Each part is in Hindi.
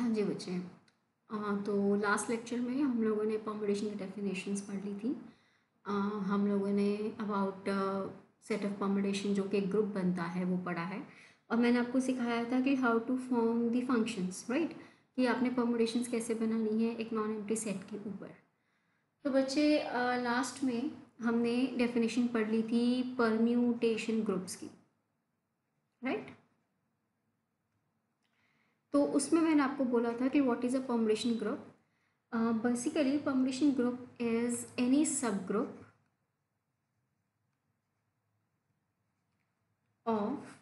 हाँ जी बच्चे। तो लास्ट लेक्चर में हम लोगों ने परम्यूटेशन की डेफिनेशंस पढ़ ली थी। हम लोगों ने अबाउट सेट ऑफ परम्यूटेशन जो कि एक ग्रुप बनता है वो पढ़ा है, और मैंने आपको सिखाया था कि how to form the functions, right, कि आपने परम्यूटेशंस कैसे बनानी है एक नॉन एम्प्टी सेट के ऊपर। तो बच्चे लास्ट में हमने डेफिनेशन पढ़ ली थी परम्यूटेशन ग्रुप्स की, राइट। तो उसमें मैंने आपको बोला था कि what is a permutation group. Basically, permutation group is any subgroup of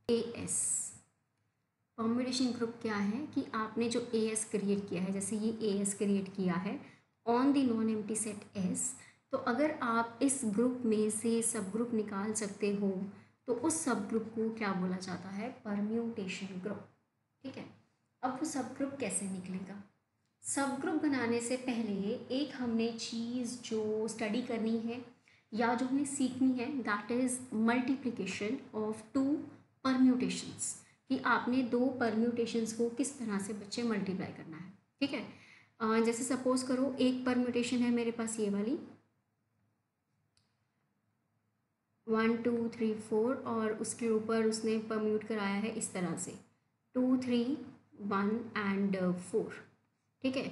AS। Permutation group क्या है कि आपने जो AS क्रिएट किया है, जैसे ये AS क्रिएट किया है on the non empty set S, तो अगर आप इस ग्रुप में से सब ग्रुप निकाल सकते हो तो उस सब ग्रुप को क्या बोला जाता है, परम्यूटेशन ग्रुप। ठीक है, अब वो सब ग्रुप कैसे निकलेगा। सब ग्रुप बनाने से पहले एक हमने चीज़ जो स्टडी करनी है या जो हमें सीखनी है, that is multiplication of two permutations, कि आपने दो परम्यूटेशंस को किस तरह से बच्चे मल्टीप्लाई करना है। ठीक है, जैसे सपोज करो एक परम्यूटेशन है मेरे पास ये वाली 1 2 3 4, और उसके ऊपर उसने परम्यूट कराया है इस तरह से 2 3 1 एंड 4। ठीक है,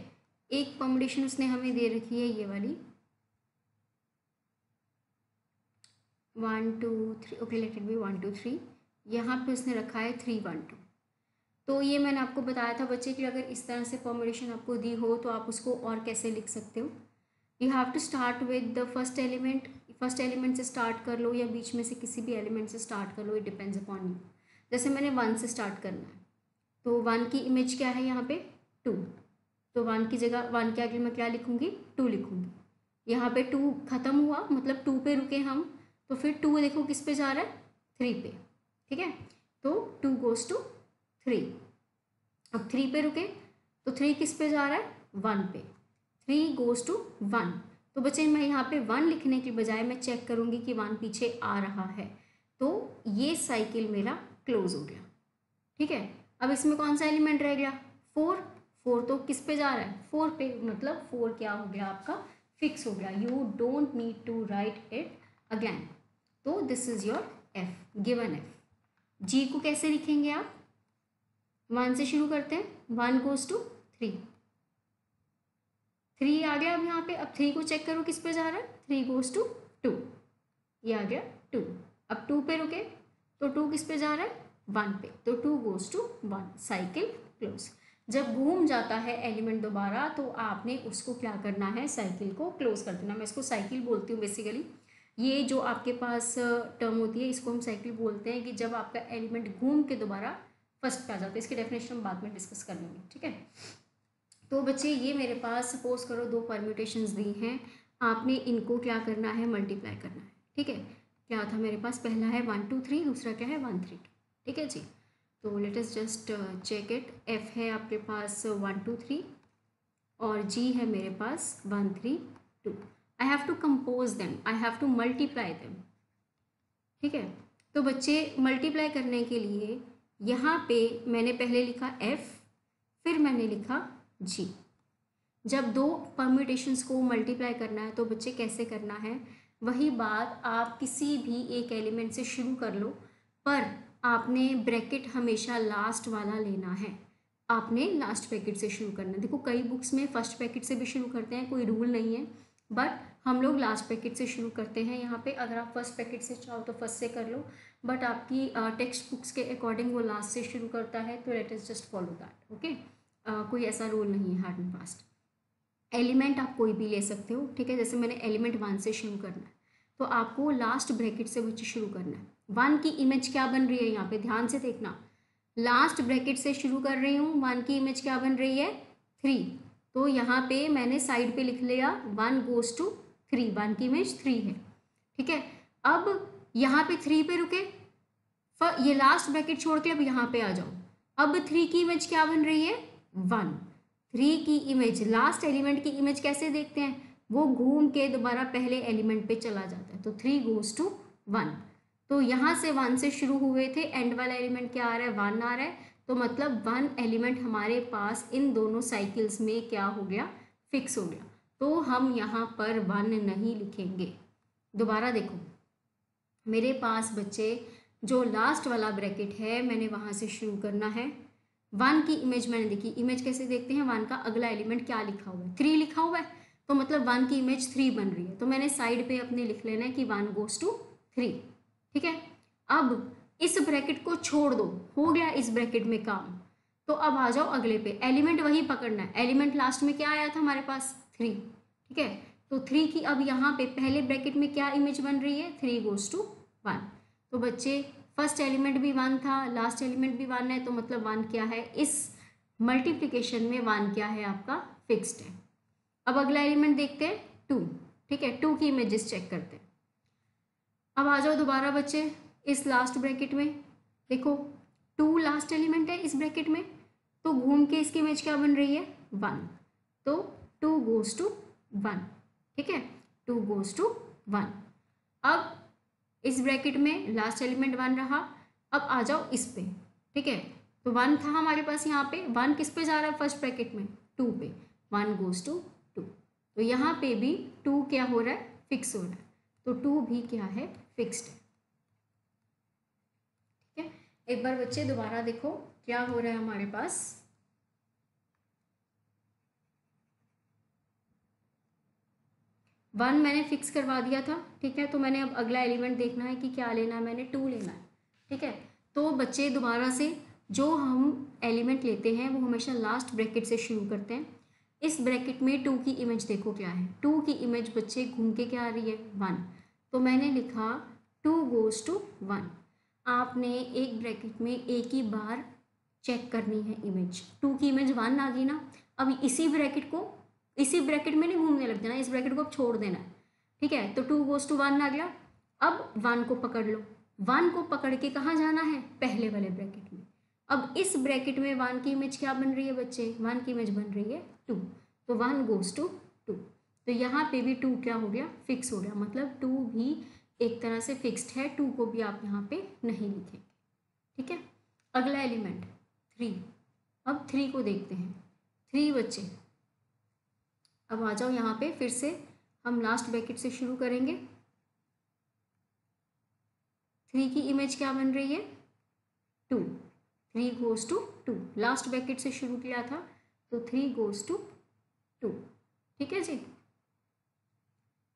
एक परम्यूटेशन उसने हमें दे रखी है ये वाली 1 2 3, ओके लेट इट बी 1 2 3, यहाँ पे उसने रखा है 3 1 2। तो ये मैंने आपको बताया था बच्चे कि अगर इस तरह से परम्यूटेशन आपको दी हो तो आप उसको और कैसे लिख सकते हो। You have to start with the first element, first element से स्टार्ट कर लो या बीच में से किसी भी एलिमेंट से स्टार्ट कर लो, इट डिपेंड्स अपॉन यू। जैसे मैंने 1 से स्टार्ट करना है, तो 1 की इमेज क्या है यहाँ पे 2, तो 1 की जगह 1 के आगे मैं क्या लिखूँगी 2 लिखूँगी। यहाँ पे 2 ख़त्म हुआ, मतलब 2 पे रुके हम, तो फिर 2 देखो किस पे जा रहा है 3 पे। ठीक है, तो 2 गोज़ टू 3। अब 3 पे रुके तो 3 किस पे जा रहा है 1 पे, 3 गोज़ टू 1। तो बच्चे मैं यहाँ पे 1 लिखने के बजाय मैं चेक करूँगी कि 1 पीछे आ रहा है, तो ये साइकिल मेरा क्लोज हो गया। ठीक है, अब इसमें कौन सा एलिमेंट रह गया 4, 4 तो किस पे जा रहा है 4 पे, मतलब 4 क्या हो गया आपका फिक्स हो गया, you don't need to write it again. तो this is your F, given F. G को कैसे लिखेंगे आप, 1 से शुरू करते हैं, 1 गोज टू 3, 3 आ गया। अब यहाँ पे अब 3 को चेक करो किस पे जा रहा है 3 गोज टू 2, ये आ गया 2। अब 2 पे रुके तो 2 किस पे जा रहा है 1 पे, तो 2 गोज टू 1, साइकिल क्लोज। जब घूम जाता है एलिमेंट दोबारा तो आपने उसको क्या करना है, साइकिल को क्लोज कर देना। मैं इसको साइकिल बोलती हूँ बेसिकली। ये जो आपके पास टर्म होती है इसको हम साइकिल बोलते हैं, कि जब आपका एलिमेंट घूम के दोबारा फर्स्ट पे आ जाता है। इसकी डेफिनेशन हम बाद में डिस्कस कर लेंगे। ठीक है, तो बच्चे ये मेरे पास सपोज करो दो परम्यूटेशंस दी हैं, आपने इनको क्या करना है, मल्टीप्लाई करना है। ठीक है, क्या था मेरे पास, पहला है 1 2 3, दूसरा क्या है 1 3 2। ठीक है जी, तो let us just check it. F है आपके पास 1 2 3 और जी है मेरे पास 1 3 2। I have to compose them, I have to multiply them. ठीक है, तो बच्चे मल्टीप्लाई करने के लिए यहाँ पे मैंने पहले लिखा एफ, फिर मैंने लिखा जी। जब दो परम्यूटेशंस को मल्टीप्लाई करना है तो बच्चे कैसे करना है, वही बात आप किसी भी एक एलिमेंट से शुरू कर लो, पर आपने ब्रैकेट हमेशा लास्ट वाला लेना है। आपने लास्ट ब्रैकेट से शुरू करना है। देखो कई बुक्स में फर्स्ट ब्रैकेट से भी शुरू करते हैं, कोई रूल नहीं है, बट हम लोग लास्ट ब्रैकेट से शुरू करते हैं। यहाँ पे अगर आप फर्स्ट ब्रैकेट से चाहो तो फर्स्ट से कर लो, बट आपकी टेक्स्ट बुक्स के अकॉर्डिंग वो लास्ट से शुरू करता है, तो let us just follow that. Okay, कोई ऐसा रूल नहीं है हार्ड एंड फास्ट। एलिमेंट आप कोई भी ले सकते हो। ठीक है, जैसे मैंने एलिमेंट 1 से शुरू करना है तो आपको लास्ट ब्रैकेट से बच्चे शुरू करना है। 1 की इमेज क्या बन रही है, यहाँ पे ध्यान से देखना, लास्ट ब्रैकेट से शुरू कर रही हूँ, 1 की इमेज क्या बन रही है 3, तो यहाँ पे मैंने साइड पे लिख लिया 1 गोज टू 3, 1 की इमेज 3 है। ठीक है, अब यहाँ पे 3 पे रुके, ये लास्ट ब्रैकेट छोड़ के अब यहाँ पे आ जाओ। अब 3 की इमेज क्या बन रही है 1, 3 की इमेज, लास्ट एलिमेंट की इमेज कैसे देखते हैं, वो घूम के दोबारा पहले एलिमेंट पे चला जाता है, तो 3 गोज टू 1। तो यहाँ से 1 से शुरू हुए थे, एंड वाला एलिमेंट क्या आ रहा है 1 आ रहा है, तो मतलब वन एलिमेंट हमारे पास इन दोनों साइकिल्स में क्या हो गया, फिक्स हो गया। तो हम यहाँ पर वन नहीं लिखेंगे। दोबारा देखो, मेरे पास बच्चे जो लास्ट वाला ब्रैकेट है मैंने वहाँ से शुरू करना है। वन की इमेज मैंने देखी, इमेज कैसे देखते हैं, वन का अगला एलिमेंट क्या लिखा हुआ है, 3 लिखा हुआ है, तो मतलब वन की इमेज 3 बन रही है। तो मैंने साइड पे अपने लिख लेना है कि 1 goes to 3। ठीक है, अब इस ब्रैकेट को छोड़ दो, हो गया इस ब्रैकेट में काम। तो अब आ जाओ अगले पे, एलिमेंट वही पकड़ना है। एलिमेंट लास्ट में क्या आया था हमारे पास, 3। ठीक है, तो 3 की अब यहाँ पे पहले ब्रैकेट में क्या इमेज बन रही है, 3 goes to 1। तो बच्चे फर्स्ट एलिमेंट भी 1 था, लास्ट एलिमेंट भी 1 है, तो मतलब 1 क्या है, इस मल्टीप्लिकेशन में 1 क्या है आपका, फिक्स्ड है। अब अगला एलिमेंट देखते हैं 2। ठीक है, 2 की इमेजेस चेक करते हैं। अब आ जाओ दोबारा बच्चे इस लास्ट ब्रैकेट में, देखो 2 लास्ट एलिमेंट है इस ब्रैकेट में, तो घूम के इसकी इमेज क्या बन रही है, 1। तो 2 goes to 1। ठीक है, 2 goes to 1। अब इस ब्रैकेट में लास्ट एलिमेंट 1 रहा। अब आ जाओ इस पे। ठीक है, तो 1 था हमारे पास यहाँ पे, 1 किस पे जा रहा है फर्स्ट ब्रैकेट में, 2 पे, 1 goes to 2। तो यहाँ पे भी 2 क्या हो रहा है, फिक्स हो रहा है, तो 2 भी क्या है, फिक्स्ड है। ठीक है, एक बार बच्चे दोबारा देखो क्या हो रहा है हमारे पास। 1 मैंने फिक्स करवा दिया था। ठीक है, तो मैंने अब अगला एलिमेंट देखना है कि क्या लेना है, मैंने 2 लेना है। ठीक है, तो बच्चे दोबारा से जो हम एलिमेंट लेते हैं वो हमेशा लास्ट ब्रैकेट से शुरू करते हैं। इस ब्रैकेट में 2 की इमेज देखो क्या है, 2 की इमेज बच्चे घूम के क्या आ रही है, 1। तो मैंने लिखा 2 goes to 1। आपने एक ब्रैकेट में एक ही बार चेक करनी है इमेज, 2 की इमेज 1 आ गई ना। अब इसी ब्रैकेट में नहीं घूमने लग जाना, इस ब्रैकेट को अब छोड़ देना है। ठीक है, तो 2 goes to 1 आ गया। अब 1 को पकड़ लो, 1 को पकड़ के कहाँ जाना है, पहले वाले ब्रैकेट में। अब इस ब्रैकेट में 1 की इमेज क्या बन रही है बच्चे, 1 की इमेज बन रही है 2। तो 1 goes to 2। तो यहाँ पे भी 2 क्या हो गया, फिक्स हो गया, मतलब 2 भी एक तरह से फिक्स्ड है, 2 को भी आप यहाँ पे नहीं लिखेंगे। ठीक है, अगला एलिमेंट 3। अब 3 को देखते हैं। 3 बच्चे अब आ जाओ यहाँ पे, फिर से हम लास्ट ब्रैकेट से शुरू करेंगे। 3 की इमेज क्या बन रही है, 2। 3 goes to 2, लास्ट ब्रैकेट से शुरू किया था, तो 3 goes to 2। ठीक है जी,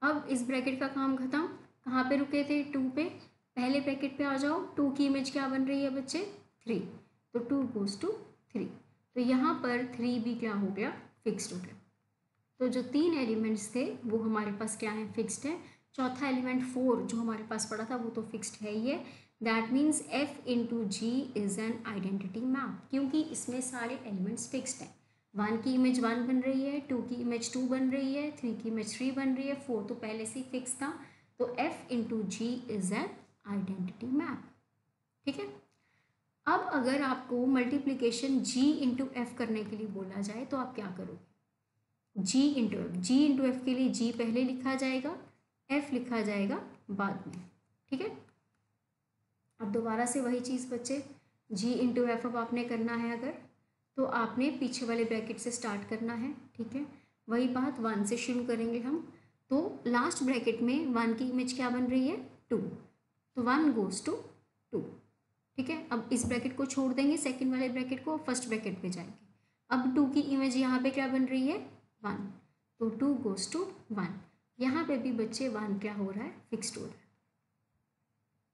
अब इस ब्रैकेट का काम खत्म। कहाँ पे रुके थे, 2 पे, पहले ब्रैकेट पे आ जाओ। 2 की इमेज क्या बन रही है बच्चे, 3। तो 2 goes to 3। तो यहाँ पर 3 भी क्या हो गया, फिक्स्ड हो गया। तो जो 3 एलिमेंट्स थे वो हमारे पास क्या है, फिक्स्ड है। चौथा एलिमेंट 4 जो हमारे पास पड़ा था वो तो फिक्स्ड है ही है। That means F into G is an identity map, क्योंकि इसमें सारे एलिमेंट्स फिक्स्ड हैं। 1 की इमेज 1 बन रही है, 2 की इमेज 2 बन रही है, 3 की इमेज 3 बन रही है, 4 तो पहले से ही फिक्स था। तो F into G is an identity map. ठीक है, अब अगर आपको मल्टीप्लीकेशन G इंटू एफ करने के लिए बोला जाए तो आप क्या करोगे, G इंटू एफ, जी इंटू एफ के लिए G पहले लिखा जाएगा, F लिखा जाएगा बाद में। ठीक है, अब दोबारा से वही चीज़ बच्चे, G इंटू एफ अब आपने करना है अगर, तो आपने पीछे वाले ब्रैकेट से स्टार्ट करना है। ठीक है, वही बात 1 से शुरू करेंगे हम। तो लास्ट ब्रैकेट में 1 की इमेज क्या बन रही है, 2। तो 1 goes to 2। ठीक है, अब इस ब्रैकेट को छोड़ देंगे, सेकंड वाले ब्रैकेट को, फर्स्ट ब्रैकेट पे जाएंगे। अब 2 की इमेज यहाँ पे क्या बन रही है, 1। तो 2 goes to 1। यहाँ पे भी बच्चे 1 क्या हो रहा है, फिक्स्ड हो रहा है।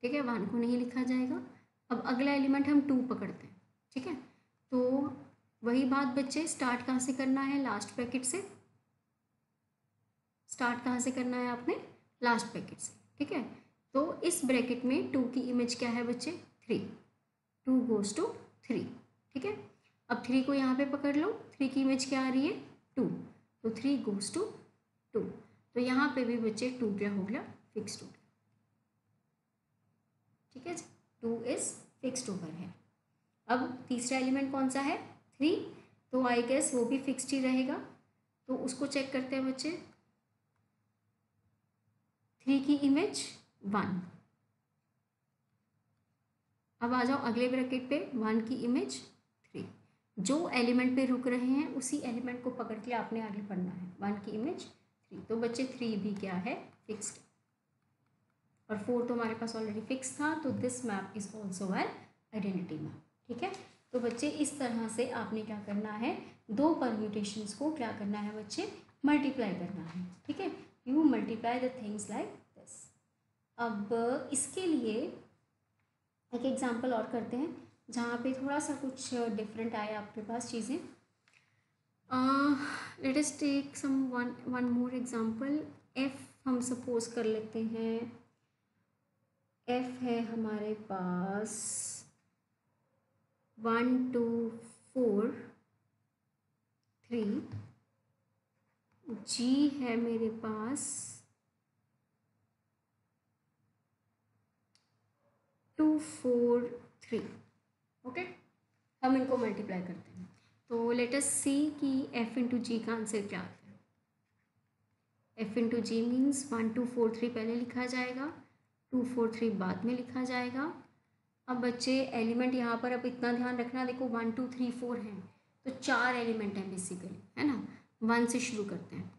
ठीक है, 1 को नहीं लिखा जाएगा। अब अगला एलिमेंट हम 2 पकड़ते हैं। ठीक है, तो वही बात बच्चे, स्टार्ट कहाँ से करना है, लास्ट ब्रैकेट से। स्टार्ट कहाँ से करना है आपने, लास्ट ब्रैकेट से। ठीक है, तो इस ब्रैकेट में 2 की इमेज क्या है बच्चे, 3। 2 goes to 3। ठीक है, अब 3 को यहाँ पे पकड़ लो, 3 की इमेज क्या आ रही है, 2। तो 3 goes to 2। तो यहाँ पे भी बच्चे 2 क्या हो गया, फिक्स्ड हो गया। ठीक है, 2 इज फिक्स्ड ओवर है। अब तीसरा एलिमेंट कौन सा है, 3। तो आई गेस वो भी फिक्स्ड ही रहेगा, तो उसको चेक करते हैं बच्चे। 3 की इमेज 1। अब आ जाओ अगले ब्रैकेट पे, 1 की इमेज 3। जो एलिमेंट पे रुक रहे हैं उसी एलिमेंट को पकड़ के आपने आगे पढ़ना है। 1 की इमेज 3, तो बच्चे 3 भी क्या है, फिक्स्ड, और 4 तो हमारे पास ऑलरेडी फिक्स था, तो this map is also an identity map. ठीक है, तो बच्चे इस तरह से आपने क्या करना है, दो परम्यूटेशंस को क्या करना है बच्चे, मल्टीप्लाई करना है। ठीक है, you multiply the things like this. अब इसके लिए एक एग्जांपल और करते हैं जहाँ पे थोड़ा सा कुछ डिफरेंट आए आपके पास चीज़ें। Let us take some one more example. F हम सपोज कर लेते हैं, एफ है हमारे पास 1 2 4 3, जी है मेरे पास 2 4 3। ओके, हम इनको मल्टीप्लाई करते हैं, तो लेट अस सी कि एफ इंटू जी का आंसर क्या आता है। एफ इंटू जी मीन्स 1 2 4 3 पहले लिखा जाएगा, 2 4 3 बाद में लिखा जाएगा। अब बच्चे एलिमेंट यहाँ पर अब इतना ध्यान रखना, देखो 1 2 3 4 हैं, तो 4 एलिमेंट हैं बेसिकली, है ना। 1 से शुरू करते हैं।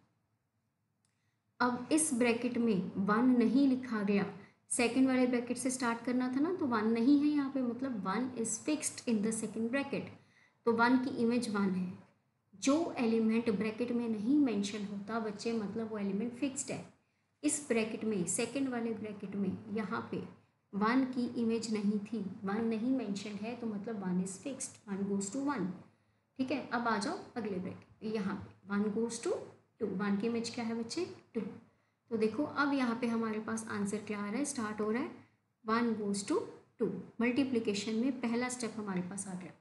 अब इस ब्रैकेट में 1 नहीं लिखा गया, सेकंड वाले ब्रैकेट से स्टार्ट करना था ना, तो 1 नहीं है यहाँ पे, मतलब 1 is fixed in the second bracket, तो 1 की इमेज 1 है। जो एलिमेंट ब्रैकेट में नहीं मेंशन होता बच्चे, मतलब वो एलिमेंट फिक्स्ड है। इस ब्रैकेट में, सेकंड वाले ब्रैकेट में यहाँ पे 1 की इमेज नहीं थी, 1 नहीं मेंशन है, तो मतलब 1 इज फिक्स्ड, 1 गोज टू 1। ठीक है, अब आ जाओ अगले ब्रैकेट, यहाँ पे 1 गोज टू 2, 1 की इमेज क्या है बच्चे, 2। तो देखो अब यहाँ पे हमारे पास आंसर क्या आ रहा है, स्टार्ट हो रहा है 1 गोज टू 2। मल्टीप्लिकेशन में पहला स्टेप हमारे पास आ गया।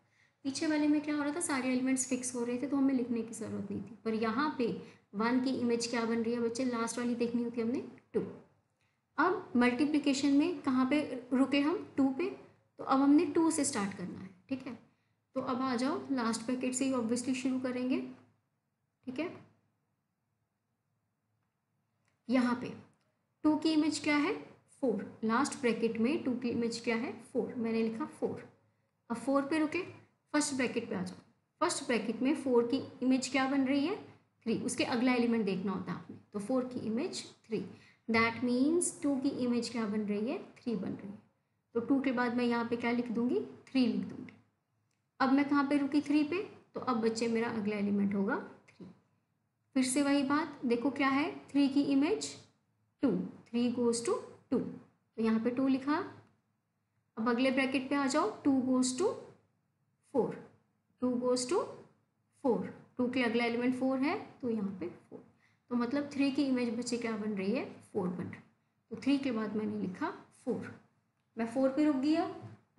पीछे वाले में क्या हो रहा था, सारे एलिमेंट्स फिक्स हो रहे थे, तो हमें लिखने की ज़रूरत नहीं थी, पर यहाँ पे 1 की इमेज क्या बन रही है बच्चे, लास्ट वाली देखनी होती है हमने 2। अब मल्टीप्लिकेशन में कहाँ पे रुके हम, 2 पे, तो अब हमने 2 से स्टार्ट करना है। ठीक है, तो अब आ जाओ, लास्ट ब्रैकेट से ही ऑब्वियसली शुरू करेंगे। ठीक है, यहाँ पे 2 की इमेज क्या है, 4, लास्ट ब्रैकेट में 2 की इमेज क्या है, 4, मैंने लिखा 4। अब 4 पे रुके, फर्स्ट ब्रैकेट पे आ जाओ। फर्स्ट ब्रैकेट में 4 की इमेज क्या बन रही है, 3, उसके अगला एलिमेंट देखना होता है आपने, तो 4 की इमेज 3, दैट मीन्स 2 की इमेज क्या बन रही है, 3 बन रही है, तो 2 के बाद मैं यहाँ पे क्या लिख दूंगी, 3 लिख दूंगी। अब मैं कहाँ पे रुकी, 3 पे, तो अब बच्चे मेरा अगला एलिमेंट होगा 3। फिर से वही बात, देखो क्या है, 3 की इमेज 2, 3 गोज टू 2, तो यहाँ पे 2 लिखा। अब अगले ब्रैकेट पे आ जाओ, 2 गोज टू 4, 2 गोज टू 4, 2 के अगला एलिमेंट 4 है, तो यहाँ पे 4, तो मतलब 3 की इमेज बच्चे क्या बन रही है, 4 बन रही है, तो 3 के बाद मैंने लिखा 4, मैं 4 पे रुक गया।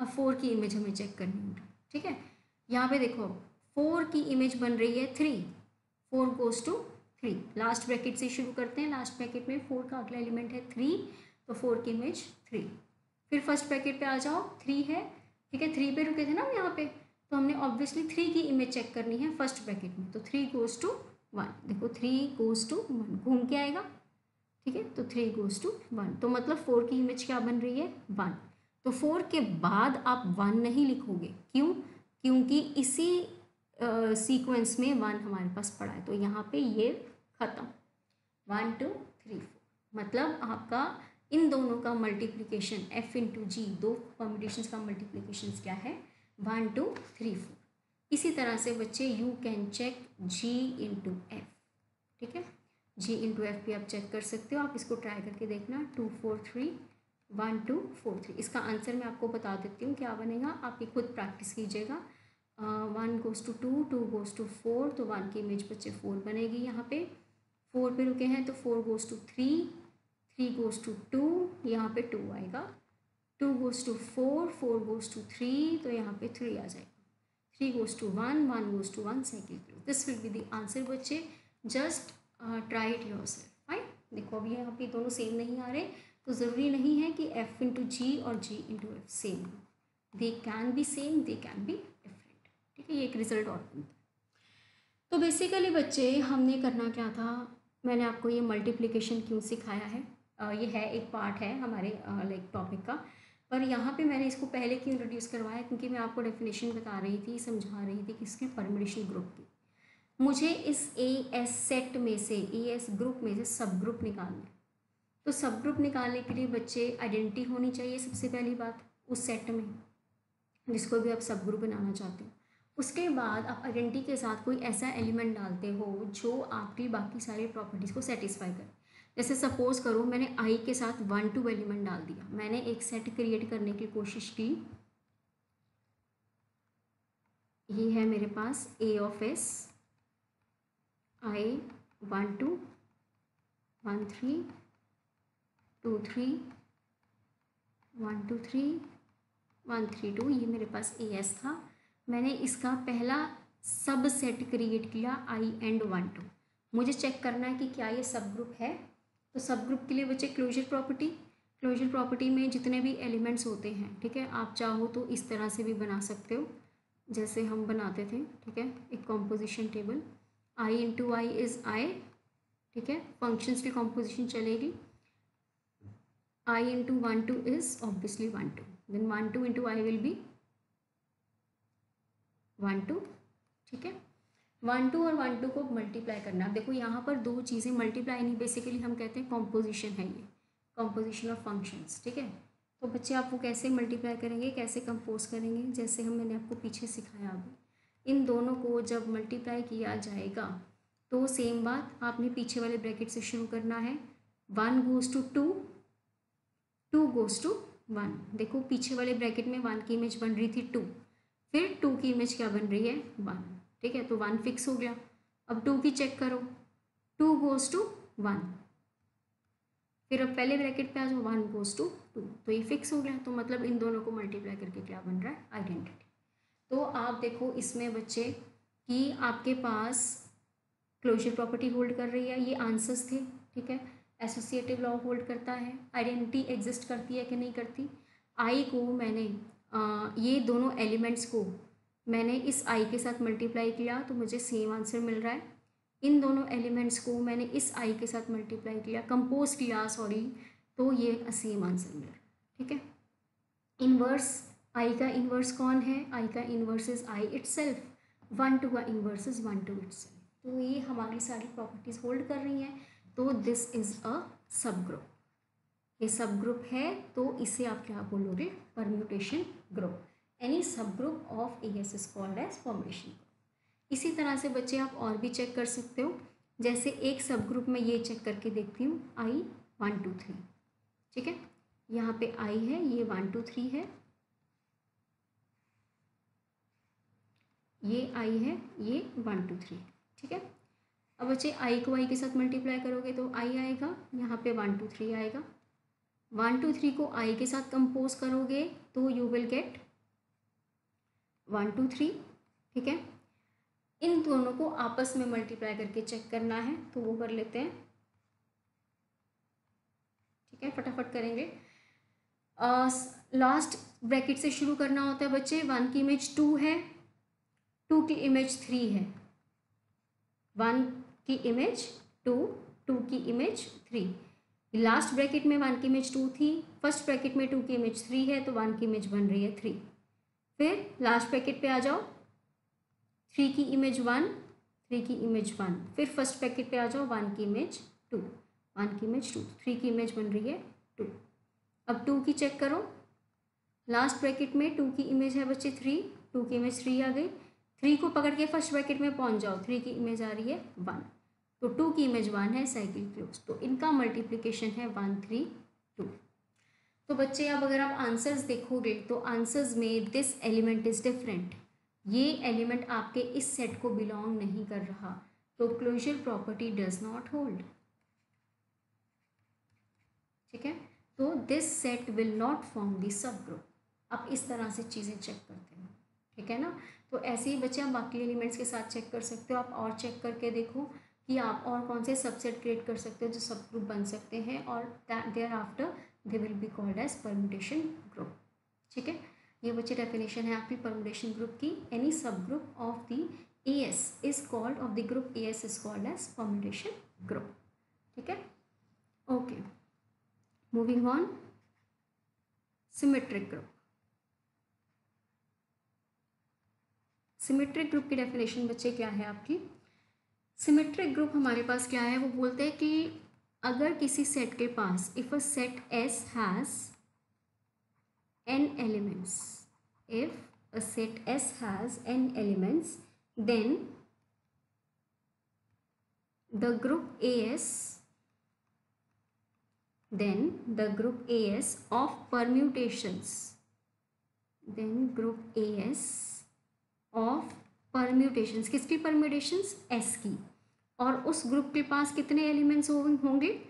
अब 4 की इमेज हमें चेक करनी होगी। ठीक है, यहाँ पे देखो 4 की इमेज बन रही है 3, 4 गोज टू 3, लास्ट ब्रैकेट से शुरू करते हैं, लास्ट ब्रैकेट में 4 का अगला एलिमेंट है 3, तो 4 की इमेज 3। फिर फर्स्ट ब्रैकेट पे आ जाओ, 3 है, ठीक है, 3 पे रुके थे ना हम यहाँ पे, तो हमने ऑब्वियसली 3 की इमेज चेक करनी है फर्स्ट ब्रैकेट में, तो 3 गोज टू 1, देखो 3 गोज टू 1 घूम के आएगा। ठीक है, तो 3 गोज टू 1, तो मतलब 4 की इमेज क्या बन रही है, 1। तो 4 के बाद आप 1 नहीं लिखोगे, क्यों, क्योंकि इसी सीक्वेंस में 1 हमारे पास पड़ा है, तो यहाँ पे ये खत्म, 1 2 3 4, मतलब आपका इन दोनों का मल्टीप्लिकेशन एफ इंटू जी, दो परम्यूटेशंस का मल्टीप्लिकेशन क्या है, 1 2 3 4। इसी तरह से बच्चे you can check G into F. ठीक है, जी इंटू एफ भी आप चेक कर सकते हो, आप इसको ट्राई करके देखना, 2 4 3 1 2 4 3। इसका आंसर मैं आपको बता देती हूँ क्या बनेगा, आप ये खुद प्रैक्टिस कीजिएगा। 1 गोज टू 2, 2 गोज टू 4, तो 1 की इमेज बच्चे 4 बनेगी। यहाँ पे 4 पे रुके हैं, तो 4 गोज टू 3, 3 गोज टू 2, यहाँ पे 2 आएगा, 2 गोज टू 4, 4 गोज टू 3, तो यहाँ पे 3 आ जाएगा, 3 goes to 1, 1 goes to 1, cycle through. This will be the answer बच्चे, just try it yourself. Fine, देखो अभी यहाँ पे दोनों सेम नहीं आ रहे, तो ज़रूरी नहीं है कि एफ इंटू जी और जी इंटू एफ सेम हो, they can be same, they can be different. ठीक है, ये एक रिजल्ट और बनता है। तो बेसिकली बच्चे हमने करना क्या था, मैंने आपको ये मल्टीप्लिकेशन क्यों सिखाया है, ये है एक पार्ट है हमारे लाइक टॉपिक का, पर यहाँ पे मैंने इसको पहले क्यों इंट्रोड्यूस करवाया, क्योंकि मैं आपको डेफिनेशन बता रही थी, समझा रही थी किसकी, परम्यूटेशन ग्रुप की। मुझे इस एएस सेट में से, एएस ग्रुप में से सब ग्रुप निकालना है। तो सब ग्रुप निकालने के लिए बच्चे आइडेंटिटी होनी चाहिए सबसे पहली बात उस सेट में, जिसको भी आप सब ग्रुप बनाना चाहते हो। उसके बाद आप आइडेंटिटी के साथ कोई ऐसा एलिमेंट डालते हो जो आपकी बाकी सारी प्रॉपर्टीज़ को सेटिस्फाई करे। जैसे सपोज करो मैंने आई के साथ 1 2 एलिमेंट डाल दिया, मैंने एक सेट क्रिएट करने की कोशिश की। ये है मेरे पास ए ऑफ एस, आई 1 2 1 3 2 3 1 2 3 1 3 2, ये मेरे पास ए एस था। मैंने इसका पहला सब सेट क्रिएट किया आई एंड 1 2। मुझे चेक करना है कि क्या ये सब ग्रुप है। तो सब ग्रुप के लिए बच्चे क्लोजर प्रॉपर्टी में जितने भी एलिमेंट्स होते हैं, ठीक है, आप चाहो तो इस तरह से भी बना सकते हो जैसे हम बनाते थे, ठीक है, एक composition table, I into I is I, ठीक है, फंक्शंस की कॉम्पोजिशन चलेगी, I into 1 2 is obviously 1 2, then 1 2 into I will be 1 2, ठीक है। 1 2 और 1 2 को मल्टीप्लाई करना। देखो यहाँ पर दो चीज़ें मल्टीप्लाई नहीं, बेसिकली हम कहते हैं कॉम्पोजिशन है ये, कॉम्पोजिशन ऑफ फंक्शंस, ठीक है। तो बच्चे आप वो कैसे मल्टीप्लाई करेंगे, कैसे कंपोज करेंगे, जैसे मैंने आपको पीछे सिखाया अभी। इन दोनों को जब मल्टीप्लाई किया जाएगा तो सेम बात आपने पीछे वाले ब्रैकेट से शुरू करना है, 1 गोज़ टू 2, 2 गोज़ टू 1। देखो पीछे वाले ब्रैकेट में 1 की इमेज बन रही थी 2, फिर 2 की इमेज क्या बन रही है 1, ठीक है, तो 1 फिक्स हो गया। अब 2 की चेक करो, 2 गोज़ टू 1, फिर अब पहले ब्रैकेट पे आ जाओ, 1 गोज़ टू 2, तो ये फिक्स हो गया। तो मतलब इन दोनों को मल्टीप्लाई करके क्या बन रहा है, आइडेंटिटी। तो आप देखो इसमें बच्चे कि आपके पास क्लोजर प्रॉपर्टी होल्ड कर रही है, ये आंसर्स थे, ठीक है, एसोसिएटिव लॉ होल्ड करता है, आइडेंटिटी एग्जिस्ट करती है कि नहीं करती। आई को मैंने ये दोनों एलिमेंट्स को मैंने इस आई के साथ मल्टीप्लाई किया तो मुझे सेम आंसर मिल रहा है। इन दोनों एलिमेंट्स को मैंने इस आई के साथ मल्टीप्लाई किया, कंपोज किया सॉरी, तो ये सेम आंसर मिल रहा है, ठीक है। इन्वर्स, आई का इन्वर्स कौन है, आई का इन्वर्स इज आई इटसेल्फ, 1 2 का इन्वर्स इज 1 2 इटसेल्फ। तो ये हमारी सारी प्रॉपर्टीज होल्ड कर रही हैं, तो दिस इज अ सब ग्रुप। ये सब ग्रुप है तो इसे आप क्या बोलोगे, permutation group. Any subgroup of AS is called as permutation group. इसी तरह से बच्चे आप और भी चेक कर सकते हो, जैसे एक सब ग्रुप में ये चेक करके देखती हूँ, आई 1 2 3, ठीक है, यहाँ पे आई है, ये 1 2 3 है, ये आई है, ये 1 2 3, ठीक है। अब बच्चे आई को आई के साथ मल्टीप्लाई करोगे तो आई आएगा, यहाँ पे 1 2 3 आएगा, 1 2 3 को आई के साथ कंपोज करोगे तो यू विल गेट 1 2 3, ठीक है। इन दोनों को आपस में मल्टीप्लाई करके चेक करना है तो वो कर लेते हैं, ठीक है, फटाफट करेंगे। लास्ट ब्रैकेट से शुरू करना होता है बच्चे, 1 की इमेज 2 है, 2 की इमेज 3 है, 1 की इमेज 2, 2 की इमेज 3। लास्ट ब्रैकेट में 1 की इमेज 2 थी, फर्स्ट ब्रैकेट में 2 की इमेज 3 है, तो 1 की इमेज बन रही है 3। फिर लास्ट ब्रैकेट पे आ जाओ, 3 की इमेज 1, 3 की इमेज 1, फिर फर्स्ट ब्रैकेट पे आ जाओ, 1 की इमेज 2, 1 की इमेज 2, 3 की इमेज बन रही है 2। अब 2 की चेक करो, लास्ट ब्रैकेट में 2 की इमेज है बच्चे 3, 2 की इमेज 3 आ गई, 3 को पकड़ के फर्स्ट ब्रैकेट में पहुंच जाओ, 3 की इमेज आ रही है 1, तो 2 की इमेज 1 है, साइकिल क्लोज, तो इनका मल्टीप्लिकेशन है 1 3 2। तो बच्चे अब अगर आप आंसर्स देखोगे तो आंसर्स में दिस एलिमेंट इज डिफरेंट, ये एलिमेंट आपके इस सेट को बिलोंग नहीं कर रहा, तो closure property does not hold, ठीक है। तो this set will not form the subgroup. आप इस तरह से चीज़ें चेक करते हो, ठीक है ना। तो ऐसे ही बच्चे आप बाकी एलिमेंट्स के साथ चेक कर सकते हो। आप और चेक करके देखो कि आप और कौन से सबसेट क्रिएट कर सकते हो जो सब ग्रुप बन सकते हैं, और thereafter they will be called as permutation group, ठीक है। ये बच्चे डेफिनेशन है आपकी परम्यूटेशन ग्रुप की। Any subgroup of the AS is called, of the group AS is called as permutation group, ठीक है। Okay, moving on, symmetric group. Symmetric group की डेफिनेशन बच्चे क्या है आपकी? सिमेट्रिक ग्रुप हमारे पास क्या है, वो बोलते हैं कि अगर किसी सेट के पास if a set S has n elements, if a set S has n elements, then the group AS of permutations, किसकी permutations? S की, और उस ग्रुप के पास कितने एलिमेंट्स होंगे?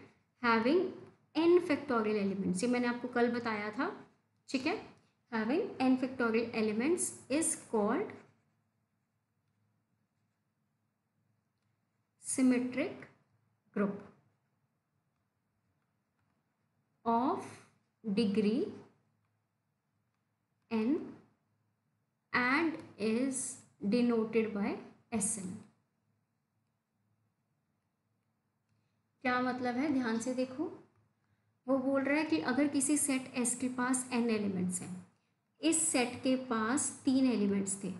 हैविंग n फैक्टोरियल एलिमेंट्स, ये मैंने आपको कल बताया था, ठीक है। Having n factorial elements is called symmetric group of degree n and is denoted by Sn। क्या मतलब है, ध्यान से देखो। वो बोल रहा है कि अगर किसी सेट S के पास n एलिमेंट्स हैं, इस सेट के पास 3 एलिमेंट्स थे।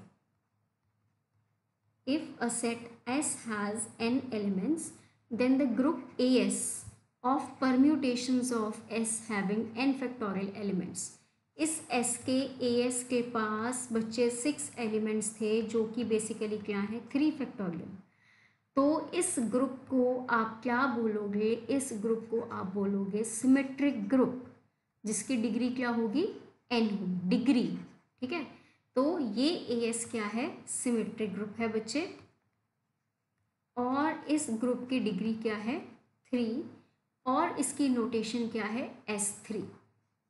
If a set S has n elements, then the group AS of permutations of S having n factorial elements, इस S के AS के पास बच्चे 6 एलिमेंट्स थे, जो कि बेसिकली क्या है, 3 फैक्टोरियल। तो इस ग्रुप को आप क्या बोलोगे? इस ग्रुप को आप बोलोगे सिमेट्रिक ग्रुप, जिसकी डिग्री क्या होगी? n होगी, डिग्री, ठीक है। तो ये AS क्या है? सिमेट्रिक ग्रुप है बच्चे, और इस ग्रुप की डिग्री क्या है? 3, और इसकी नोटेशन क्या है? S3,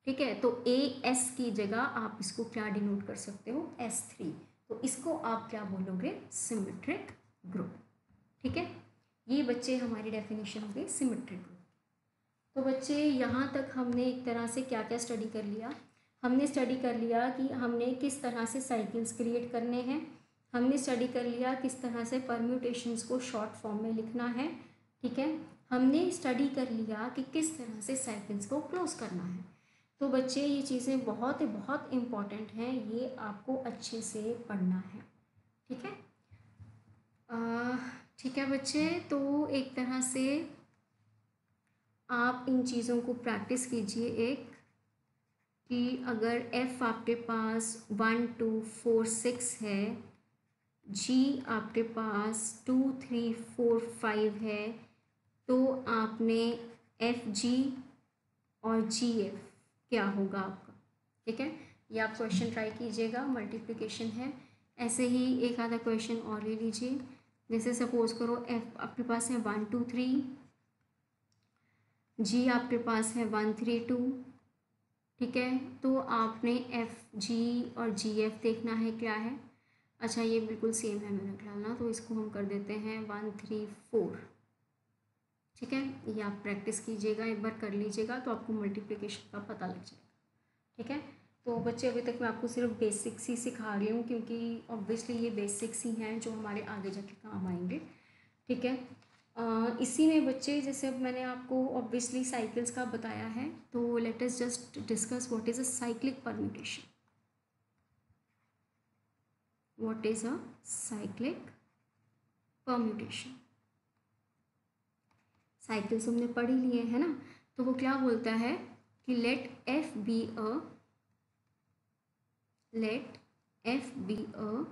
ठीक है। तो AS की जगह आप इसको क्या डिनोट कर सकते हो? S3। तो इसको आप क्या बोलोगे? सिमेट्रिक ग्रुप, ठीक है। ये बच्चे हमारी डेफिनेशन हो गई सिमेट्रिक ग्रुप। तो बच्चे यहाँ तक हमने एक तरह से क्या क्या स्टडी कर लिया? हमने स्टडी कर लिया कि हमने किस तरह से साइकिल्स क्रिएट करने हैं, हमने स्टडी कर लिया किस तरह से परम्यूटेशंस को शॉर्ट फॉर्म में लिखना है, ठीक है। हमने स्टडी कर लिया कि किस तरह से साइकिल्स को क्लोज करना है। तो बच्चे ये चीज़ें बहुत बहुत इम्पॉर्टेंट हैं, ये आपको अच्छे से पढ़ना है, ठीक है। ठीक है बच्चे, तो एक तरह से आप इन चीज़ों को प्रैक्टिस कीजिए। एक कि अगर F आपके पास 1 2 4 6 है, G आपके पास 2 3 4 5 है, तो आपने FG और GF क्या होगा आपका, ठीक है। ये आप क्वेश्चन ट्राई कीजिएगा, मल्टीप्लिकेशन है। ऐसे ही एक आधा क्वेश्चन और ले लीजिए, जैसे सपोज करो F आपके पास है 1 2 3, G आपके पास है 1 3 2, ठीक है। तो आपने FG और GF देखना है क्या है। अच्छा ये बिल्कुल सेम है मेरा ख्याल ना, तो इसको हम कर देते हैं 1 3 4, ठीक है। ये आप प्रैक्टिस कीजिएगा, एक बार कर लीजिएगा तो आपको मल्टीप्लिकेशन का पता लग जाएगा, ठीक है। तो बच्चे अभी तक मैं आपको सिर्फ बेसिक्स ही सिखा रही हूँ, क्योंकि ऑब्वियसली ये बेसिक्स ही हैं जो हमारे आगे जाके काम आएंगे, ठीक है। इसी में बच्चे जैसे अब मैंने आपको ऑब्वियसली साइकिल्स का बताया है, तो let us just discuss what is a cyclic permutation. What is a cyclic permutation? Cycles हमने पढ़ ही लिए है ना, तो वो क्या बोलता है कि late F be a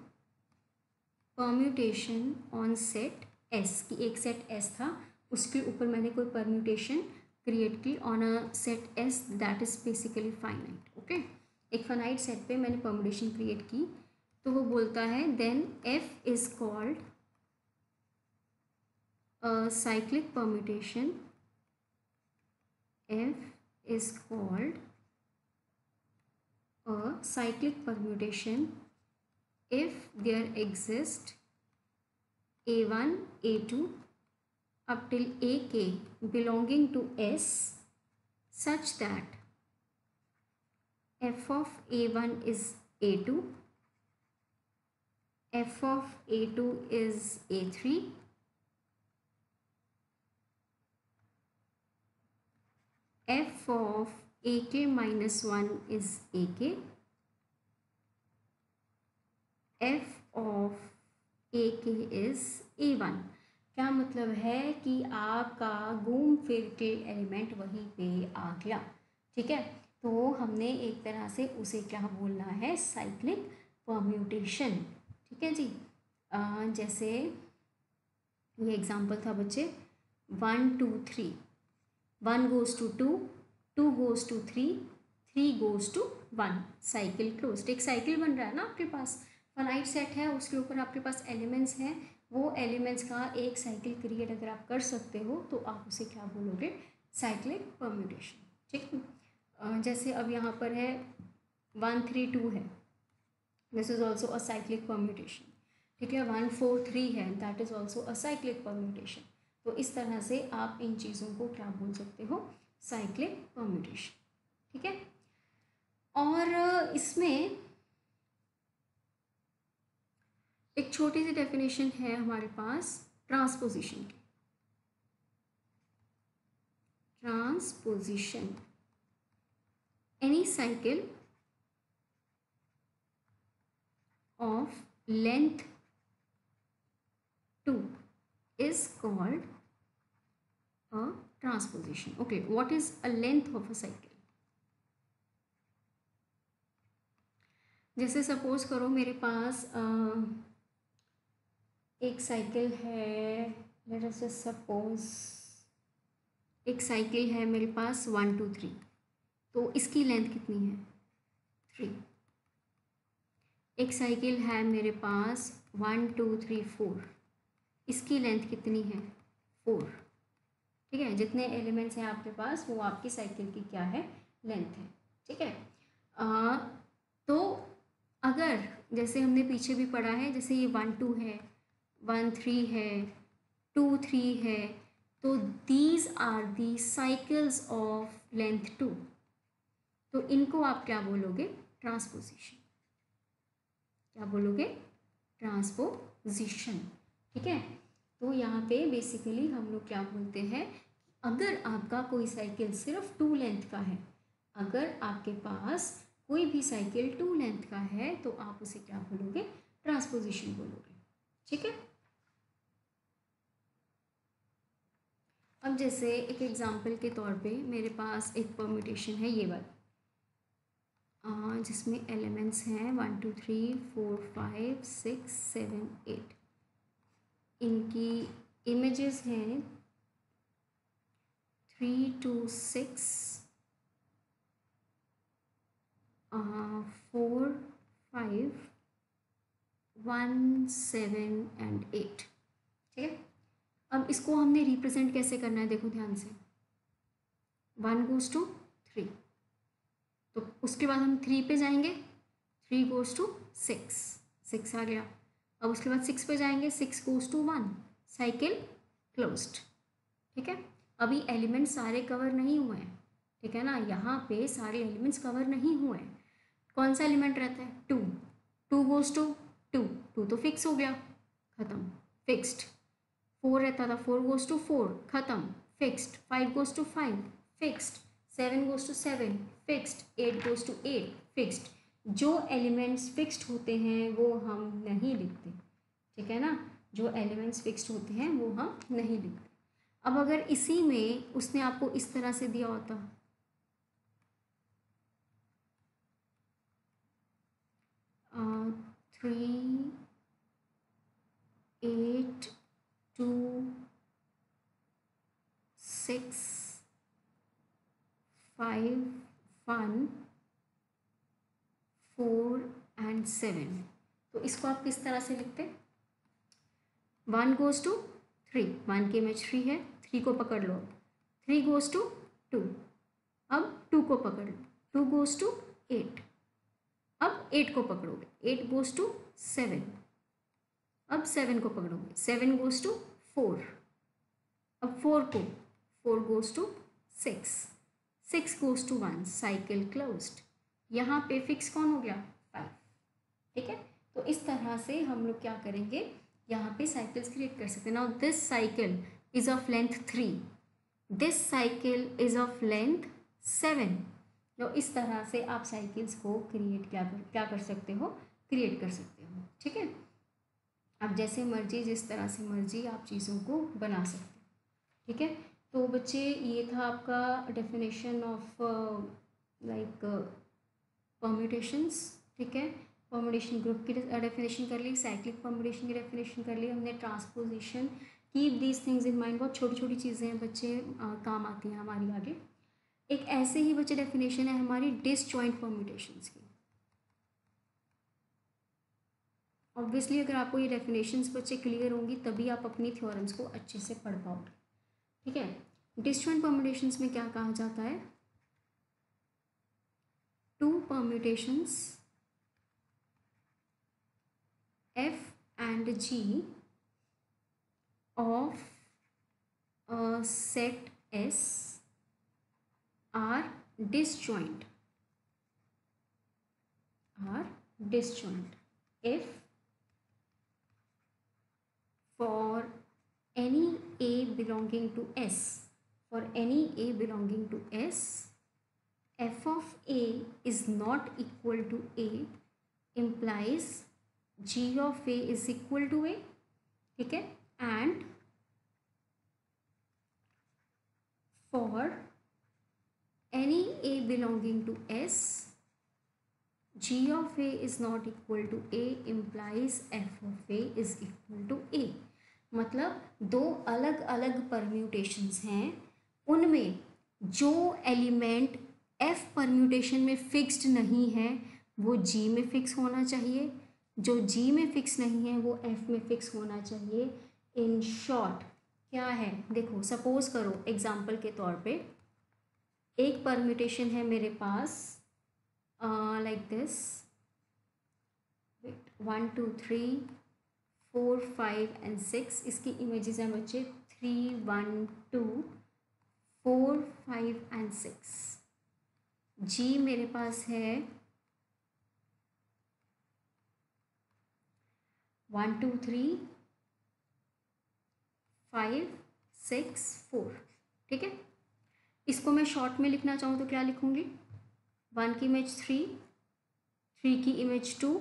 permutation on set S, की एक सेट S था, उसके ऊपर मैंने कोई परम्यूटेशन क्रिएट की on a set S that is basically finite, okay. एक फाइनाइट सेट पे मैंने परम्यूटेशन क्रिएट की, तो वो बोलता है then F is called a cyclic permutation. F is called a cyclic permutation if there exist A1 A2 up till AK belonging to S such that F of A1 is A2, F of A2 is A3, F of AK -1 is AK. F of AK is A1। क्या मतलब है कि आपका घूम फिर के एलिमेंट वहीं पे आ गया। ठीक है, तो हमने एक तरह से उसे क्या बोलना है, साइक्लिक परम्यूटेशन। ठीक है जी। जैसे ये एग्जांपल था बच्चे, 1 2 3, 1 goes to 2, 2 goes to 3, 3 goes to 1, cycle closed. एक साइकिल बन रहा है ना आपके पास, फाइनाइट सेट है, उसके ऊपर आपके पास एलिमेंट्स हैं, वो एलिमेंट्स का एक साइकिल क्रिएट अगर आप कर सकते हो तो आप उसे क्या बोलोगे, साइक्लिक परम्यूटेशन। ठीक है, जैसे अब यहाँ पर है 1 3 2 है, this is also a cyclic permutation. ठीक है, 1 4 3 है, that is also a cyclic permutation. तो इस तरह से आप इन चीज़ों को क्या बोल सकते हो, साइक्लिक परम्यूटेशन। ठीक है, और इसमें एक छोटी सी डेफिनेशन है हमारे पास ट्रांसपोजिशन की। Transposition, any cycle of length 2 is called a transposition. Okay, what is a length of a cycle? जैसे सपोज करो मेरे पास एक साइकिल है, लेट अस जस्ट सपोज एक साइकिल है मेरे पास 1 2 3, तो इसकी लेंथ कितनी है, 3। एक साइकिल है मेरे पास 1 2 3 4, इसकी लेंथ कितनी है, 4। ठीक है, जितने एलिमेंट्स हैं आपके पास वो आपकी साइकिल की क्या है, लेंथ है। ठीक है, तो अगर जैसे हमने पीछे भी पढ़ा है, जैसे ये 1 2 है, 1 3 है, 2 3 है, तो these are the cycles of length 2, तो इनको आप क्या बोलोगे, ट्रांसपोजिशन। क्या बोलोगे, ट्रांसपोजिशन। ठीक है, तो यहाँ पे बेसिकली हम लोग क्या बोलते हैं, अगर आपका कोई साइकिल सिर्फ 2 लेंथ का है, अगर आपके पास कोई भी साइकिल 2 लेंथ का है तो आप उसे क्या बोलोगे, ट्रांसपोजिशन बोलोगे। ठीक है, अब जैसे एक एग्जांपल के तौर पे मेरे पास एक परम्यूटेशन है ये वाला, जिसमें एलिमेंट्स हैं 1 2 3 4 5 6 7 8, इनकी इमेजेस हैं 3 2 6 4 5 1 7 and 8। ठीक है, अब इसको हमने रिप्रेजेंट कैसे करना है, देखो ध्यान से, 1 goes to 3, तो उसके बाद हम 3 पे जाएंगे, 3 goes to 6, 6 आ गया। अब उसके बाद 6 पे जाएंगे, 6 goes to 1, साइकिल क्लोज्ड। ठीक है, अभी एलिमेंट सारे कवर नहीं हुए हैं। ठीक है ना, यहाँ पे सारे एलिमेंट्स कवर नहीं हुए हैं। कौन सा एलिमेंट रहता है, 2, 2 goes to 2, 2 तो फिक्स हो गया, ख़त्म, फिक्स्ड। 4 रहता था, 4 goes to 4, ख़त्म, fixed. 5 goes to 5, fixed. 7 goes to 7, fixed. 8 goes to 8, fixed. जो एलिमेंट्स फिक्स्ड होते हैं वो हम नहीं लिखते। ठीक है ना, जो एलिमेंट्स फिक्स्ड होते हैं वो हम नहीं लिखते। अब अगर इसी में उसने आपको इस तरह से दिया होता, 3 8 2 6 5 1 4 and 7, तो इसको आप किस तरह से लिखते, 1 goes to 3, 1 की इमेज 3 है, 3 को पकड़ लो। 3 goes to 2, अब 2 को पकड़ लो। 2 goes to 8, अब 8 को पकड़ोगे। 8 goes to 7, अब 7 को पकड़ोगे। 7 goes to 4, अब 4 goes to 6, 6 goes to 1, cycle closed. यहाँ पे फिक्स कौन हो गया, 5। ठीक है, तो इस तरह से हम लोग क्या करेंगे, यहाँ पे साइकिल्स क्रिएट कर सकते हैं। Now this cycle is of length 3, this cycle is of length 7, तो इस तरह से आप साइकिल्स को क्या कर सकते हो, क्रिएट कर सकते हो। ठीक है, आप जैसे मर्जी, जिस तरह से मर्जी आप चीज़ों को बना सकते हो। ठीक है, तो बच्चे ये था आपका डेफिनेशन ऑफ लाइक परम्यूटेशंस। ठीक है, परम्यूटेशन ग्रुप की डेफिनेशन कर ली, साइक्लिक परम्यूटेशन की डेफिनेशन कर ली हमने, transposition. Keep these things in mind, बहुत छोटी छोटी चीज़ें हैं बच्चे, काम आती हैं हमारी आगे। एक ऐसे ही बच्चे डेफिनेशन है हमारी डिसजॉइंट परम्यूटेशंस की। ऑब्वियसली अगर आपको ये डेफिनेशंस बच्चे क्लियर होंगी तभी आप अपनी थ्योरम्स को अच्छे से पढ़ पाओगे। ठीक है, डिसजॉइंट परम्यूटेशंस में क्या कहा जाता है, two permutations F and G of a set S are disjoint if for any A belonging to S, f of A is not equal to A implies G of A is equal to A। ठीक है, and for any A belonging to S, G of A is not equal to A implies F of A is equal to A। मतलब दो अलग अलग परम्यूटेशंस हैं, उनमें जो एलिमेंट F परम्यूटेशन में फिक्स्ड नहीं है वो G में फिक्स होना चाहिए, जो G में फिक्स नहीं है वो F में फिक्स होना चाहिए। इन शॉर्ट क्या है, देखो सपोज करो एग्जाम्पल के तौर पे एक परम्यूटेशन है मेरे पास लाइक दिस, 1 2 3 4 5 एंड 6, इसकी इमेजेस हैं बच्चे 3 1 2 4 5 एंड 6। जी मेरे पास है 1 2 3 5 6 4। ठीक है, इसको मैं शॉर्ट में लिखना चाहूँ तो क्या लिखूँगी, 1 की इमेज 3, 3 की इमेज 2,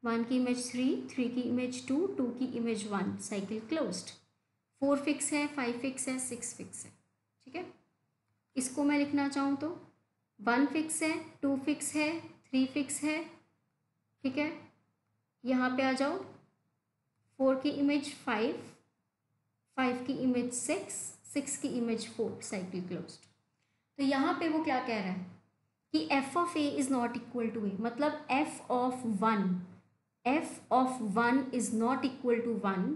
1 की इमेज 3, 3 की इमेज 2, 2 की इमेज 1, साइकिल क्लोज्ड। 4 फिक्स है, 5 फिक्स है, 6 फिक्स है। ठीक है, इसको मैं लिखना चाहूँ तो 1 फिक्स है, 2 फिक्स है, 3 फिक्स है। ठीक है, यहाँ पे आ जाओ, 4 की इमेज 5, 5 की इमेज 6, 6 की इमेज 4, साइकिल क्लोज्ड। तो यहाँ पे वो क्या कह रहा है कि f of a is not equal to a, मतलब f of 1 is not equal to 1,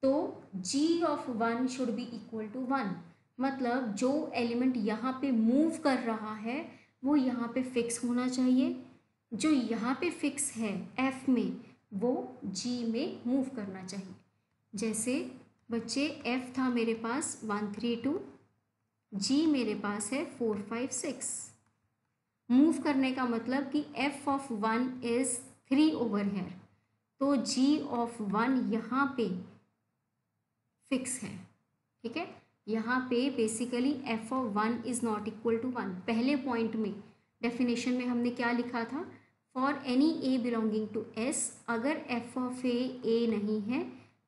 तो g of 1 should be equal to 1। मतलब जो एलिमेंट यहाँ पे मूव कर रहा है वो यहाँ पे फिक्स होना चाहिए, जो यहाँ पे फिक्स है f में वो g में मूव करना चाहिए। जैसे बच्चे f था मेरे पास 1 3 2, g मेरे पास है 4 5 6। मूव करने का मतलब कि f of 1 is 3 over here, तो g ऑफ 1 यहाँ पे फिक्स है। ठीक है, यहाँ पे basically f of 1 is not equal to 1। पहले पॉइंट में डेफिनेशन में हमने क्या लिखा था, for any a belonging to s, अगर f ऑफ a नहीं है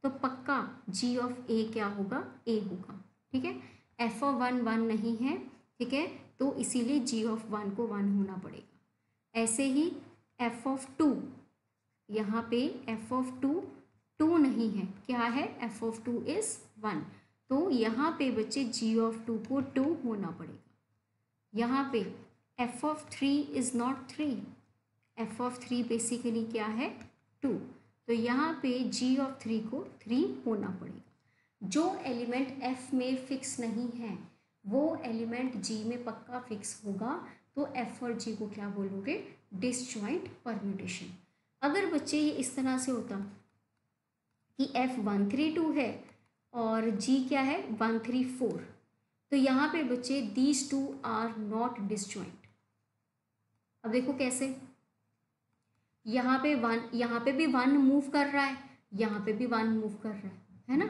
तो पक्का g ऑफ a क्या होगा, a होगा। ठीक है, f ऑफ 1 नहीं है, ठीक है, तो इसीलिए g ऑफ 1 को 1 होना पड़ेगा। ऐसे ही f ऑफ 2, यहाँ पे f ऑफ 2 नहीं है, क्या है, f ऑफ 2 इज़ 1, तो यहाँ पे बच्चे g ऑफ 2 को 2 होना पड़ेगा। यहाँ पे f of 3 is not 3, f of 3 basically क्या है, 2, तो यहाँ पे g ऑफ 3 को 3 होना पड़ेगा। जो एलिमेंट f में फिक्स नहीं है वो एलिमेंट g में पक्का फिक्स होगा, तो f और g को क्या बोलोगे, डिसजॉइंट परम्यूटेशन। अगर बच्चे ये इस तरह से होता कि f 1 3 2 है और g क्या है 1 3 4, तो यहाँ पे बच्चे these two are not disjoint. अब देखो कैसे, यहाँ पे 1, यहाँ पे भी 1 मूव कर रहा है, यहाँ पे भी 1 मूव कर रहा है ना,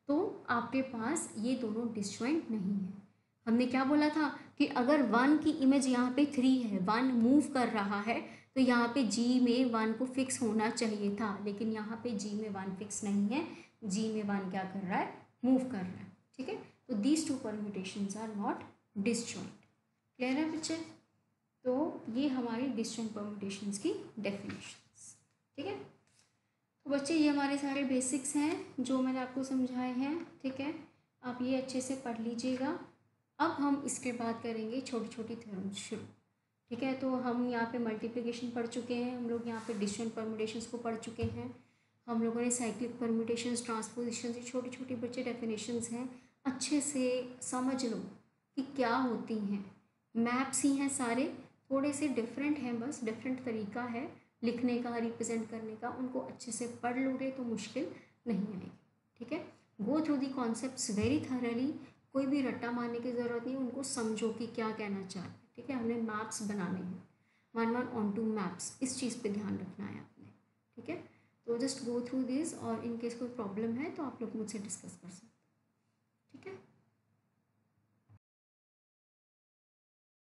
तो आपके पास ये दोनों डिसजॉइंट नहीं है। हमने क्या बोला था कि अगर 1 की इमेज यहाँ पे 3 है, 1 मूव कर रहा है, तो यहाँ पे जी में 1 को फिक्स होना चाहिए था, लेकिन यहाँ पे जी में 1 फिक्स नहीं है, जी में 1 क्या कर रहा है, मूव कर रहा है। ठीक है, तो these two permutations are not disjoint. Clear है बच्चे? तो ये हमारी डिसजॉइंट परम्यूटेशंस की डेफिनेशंस। ठीक है, तो बच्चे ये हमारे सारे बेसिक्स हैं जो मैंने आपको समझाए हैं। ठीक है, आप ये अच्छे से पढ़ लीजिएगा। अब हम इसके बाद करेंगे छोटी छोटी थ्योरम्स शुरू। ठीक है, तो हम यहाँ पे मल्टीप्लिकेशन पढ़ चुके हैं, हम लोग यहाँ पे डिसजॉइंट परम्यूटेशंस को पढ़ चुके हैं, हम लोगों ने साइक्लिक परम्यूटेशंस, ट्रांसपोजिशंस, ये छोटी छोटी बच्चे डेफिनेशंस हैं, अच्छे से समझ लो कि क्या होती हैं। मैप्स ही हैं सारे, थोड़े से डिफरेंट हैं, बस डिफरेंट तरीका है लिखने का, रिप्रेजेंट करने का। उनको अच्छे से पढ़ लोगे तो मुश्किल नहीं आएगी। ठीक है, go through the concepts very thoroughly, कोई भी रट्टा मारने की ज़रूरत नहीं, उनको समझो कि क्या कहना चाह रहे हैं। ठीक है, हमने मैप्स बनाने हैं, 1 ऑन 2 मैप्स, इस चीज़ पे ध्यान रखना है आपने। ठीक है, तो जस्ट गो थ्रू दिस, और इन केस कोई प्रॉब्लम है तो आप लोग मुझसे डिस्कस कर सकते हैं।